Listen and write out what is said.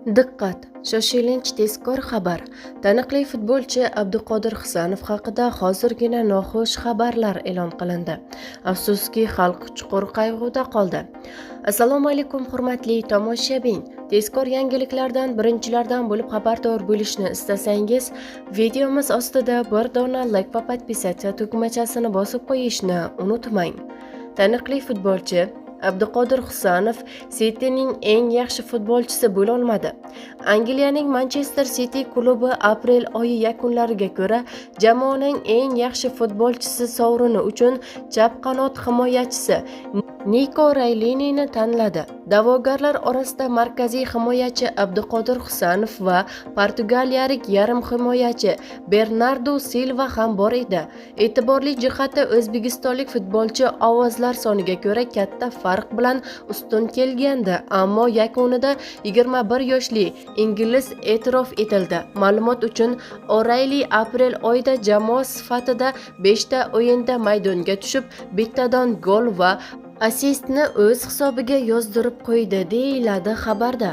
Diqqat! Shoshilinch tezkor xabar. Taniqli futbolchi Abduqodir Husanov haqida hozirgina noxush xabarlar e'lon qilindi. Afsuski, xalq chuqur qayg'uda qoldi. Assalomu alaykum hurmatli tomoshabin. Tezkor yangiliklardan birinchilardan bo'lib xabardor bo'lishni istasangiz, videomiz ostida bir dona like va podpisatsiya tugmachasini bosib qo'yishni unutmang. Taniqli futbolchi Abduqodir Husanov City'ning eng yaxshi futbolchisi bo'la olmadi. Angliyaning Manchester City klubi aprel oyi yakunlariga ko'ra jamoaning eng yaxshi futbolchisi sovrini uchun chap qanot himoyachisi Nico Raylinini tanladi. Da'vogarlar orasida markaziy himoyachi Abduqodir Husanov va portugaliyalik yarim himoyachi Bernardo Silva ham bor edi. E'tiborli jihati, o'zbekistonlik futbolchi ovozlar soniga ko'ra katta farq bilan ustun kelgandi, ammo yakunida 21 yoshli ingliz e'tirof etildi. Ma'lumot uchun, O'Rayli aprel oyida jamoa sifatida 5 ta o'yinda maydonga tushib, bittadan gol va assistni o'z hisobiga yozdirib qo'ydi, deyiladi xabarda.